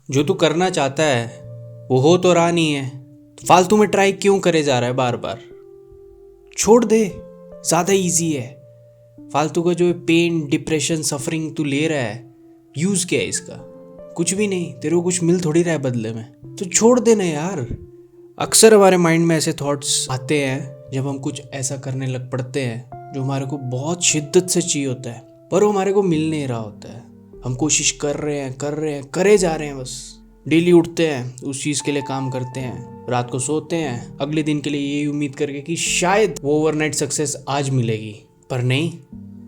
जो तू करना चाहता है वो हो तो रहा नहीं है, तो फालतू में ट्राई क्यों करे जा रहा है बार बार। छोड़ दे, ज़्यादा इजी है। फालतू का जो पेन, डिप्रेशन, सफरिंग तू ले रहा है, यूज़ क्या है इसका? कुछ भी नहीं, तेरे को कुछ मिल थोड़ी रहा है बदले में, तो छोड़ देना यार। अक्सर हमारे माइंड में ऐसे थॉट्स आते हैं जब हम कुछ ऐसा करने लग पड़ते हैं जो हमारे को बहुत शिद्दत से चाहिए होता है, पर वो हमारे को मिल नहीं रहा होता है। हम कोशिश कर रहे हैं, करे जा रहे हैं बस। डेली उठते हैं, उस चीज़ के लिए काम करते हैं, रात को सोते हैं अगले दिन के लिए यही उम्मीद करके कि शायद वो ओवरनाइट सक्सेस आज मिलेगी, पर नहीं,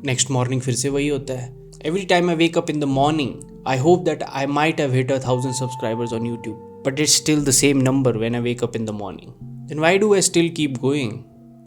नेक्स्ट मॉर्निंग फिर से वही होता है। Every time I wake up in the morning, I hope that I might have hit 1,000 subscribers on YouTube, but it's still the same number when I wake up in the morning. Then why do I still keep going?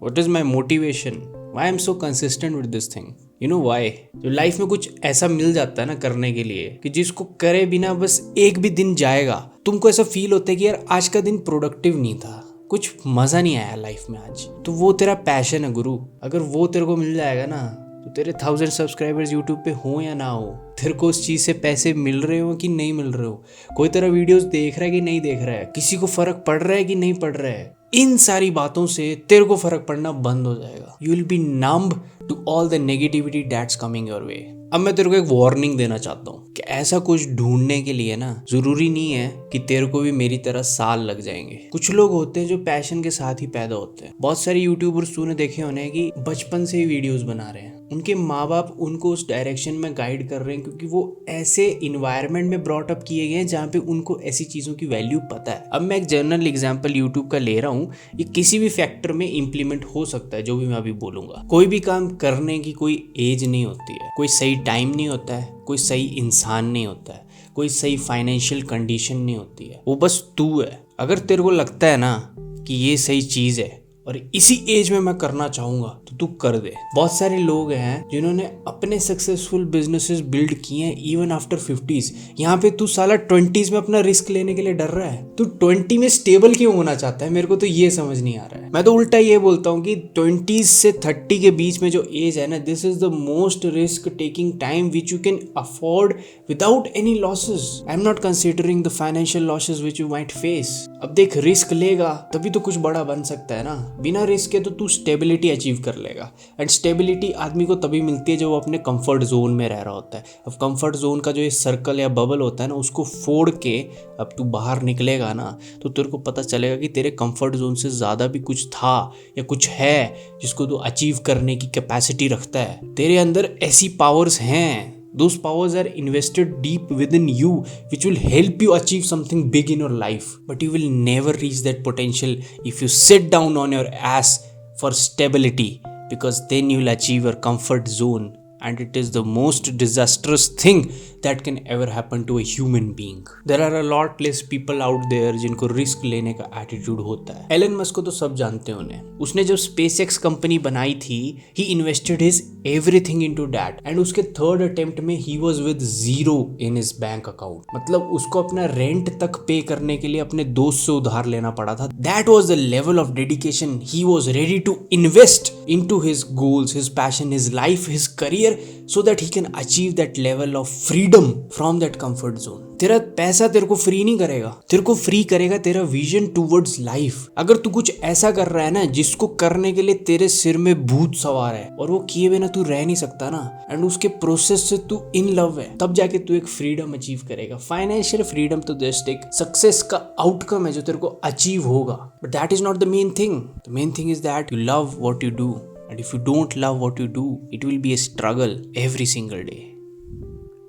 What is my motivation? Why I'm so consistent with this thing? You know why? जो life में कुछ ऐसा मिल जाता है ना करने के लिए कि जिसको करे बिना बस एक भी दिन जाएगा, तुमको ऐसा फील होता है कि यार आज का दिन प्रोडक्टिव नहीं था, कुछ मज़ा नहीं आया लाइफ में आज। तो वो तेरा पैशन है गुरु। अगर वो तेरे को मिल जाएगा ना, तो तेरे 1,000 सब्सक्राइबर्स यूट्यूब पे हो या ना हो, तेरे को उस चीज़ से पैसे मिल रहे हो कि नहीं मिल रहे हो, कोई तेरा वीडियोस देख रहा है कि नहीं देख रहा है, किसी को फ़र्क पड़ रहा है कि नहीं पड़ रहा है, इन सारी बातों से तेरे को फ़र्क पड़ना बंद हो जाएगा। You will be numb to all the negativity that's coming your way. अब मैं तेरे को एक वार्निंग देना चाहता हूँ कि ऐसा कुछ ढूंढने के लिए ना ज़रूरी नहीं है कि तेरे को भी मेरी तरह साल लग जाएंगे। कुछ लोग होते हैं जो पैशन के साथ ही पैदा होते हैं। बहुत सारे यूट्यूबर्स तूने देखे होने हैं कि बचपन से ही वीडियोस बना रहे हैं, उनके माँ बाप उनको उस डायरेक्शन में गाइड कर रहे हैं क्योंकि वो ऐसे इन्वायरमेंट में ब्रॉट अप किए गए हैं जहाँ पे उनको ऐसी चीज़ों की वैल्यू पता है। अब मैं एक जनरल एग्जांपल यूट्यूब का ले रहा हूँ, ये किसी भी फैक्टर में इम्प्लीमेंट हो सकता है जो भी मैं अभी बोलूँगा। कोई भी काम करने की कोई एज नहीं होती है, कोई सही टाइम नहीं होता है, कोई सही इंसान नहीं होता है, कोई सही फाइनेंशियल कंडीशन नहीं होती है, वो बस तू है। अगर तेरे को लगता है ना कि ये सही चीज़ है और इसी एज में मैं करना चाहूँगा तो तू कर दे। बहुत सारे लोग हैं जिन्होंने अपने सक्सेसफुल बिजनेसेस बिल्ड किए हैं इवन आफ्टर 50s। यहाँ पे तू साला 20s में अपना रिस्क लेने के लिए डर रहा है। तू 20 में स्टेबल क्यों होना चाहता है? मेरे को तो ये समझ नहीं आ रहा है। मैं तो उल्टा ये बोलता हूँ कि 20s से 30 के बीच में जो एज है ना, this is the most risk taking time which you can afford without any losses. I am not considering the financial losses which you might face. अब देख, रिस्क लेगा तभी तो कुछ बड़ा बन सकता है ना। बिना रिस्क के तो तू स्टेबिलिटी अचीव कर लेगा, एंड स्टेबिलिटी आदमी को तभी मिलती है जब वो अपने कंफर्ट जोन में रह रहा होता है। अब कंफर्ट जोन का जो ये सर्कल या बबल होता है ना, उसको फोड़ के अब तू बाहर निकलेगा ना, तो तेरे को पता चलेगा कि तेरे कंफर्ट जोन से ज़्यादा भी कुछ था या कुछ है जिसको तू अचीव करने की कैपेसिटी रखता है। तेरे अंदर ऐसी पावर्स हैं, those powers are invested deep within you which will help you achieve something big in your life, but you will never reach that potential if you sit down on your ass for stability, because then you will achieve your comfort zone, and it is the most disastrous thing that can ever happen to a human being. There are a lot less people out there जिनको risk लेने का attitude होता है। Elon Musk को तो सब जानते हैं उन्हें। उसने जब SpaceX कंपनी बनाई थी, he invested his everything into that, and उसके थर्ड अटेम्प्ट में he was with zero in his bank account। मतलब उसको अपना रेंट तक पे करने के लिए अपने दोस्त से उधार लेना पड़ा था। That was the level of dedication he was ready to invest into his goals, his passion, his life, his career, so that he can achieve that level of freedom from that comfort zone. तेरा पैसा तेरे को free नहीं करेगा, तेरे को free करेगा तेरा विजन टूवर्ड्स लाइफ। अगर तू कुछ ऐसा कर रहा है ना जिसको करने के लिए तेरे सिर में भूत सवार है और वो किए बिना तू रह नहीं सकता ना, एंड उसके प्रोसेस से तू इन लव है, तब जाके तू एक फ्रीडम अचीव करेगा। फाइनेंशियल फ्रीडम तो जस्ट एक सक्सेस का आउटकम है जो तेरे को अचीव होगा, but that is not the main thing. The main thing is that you love what you do, and if you don't love what you do, it will be a struggle every single day.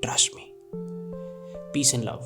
Trust me. Peace and love.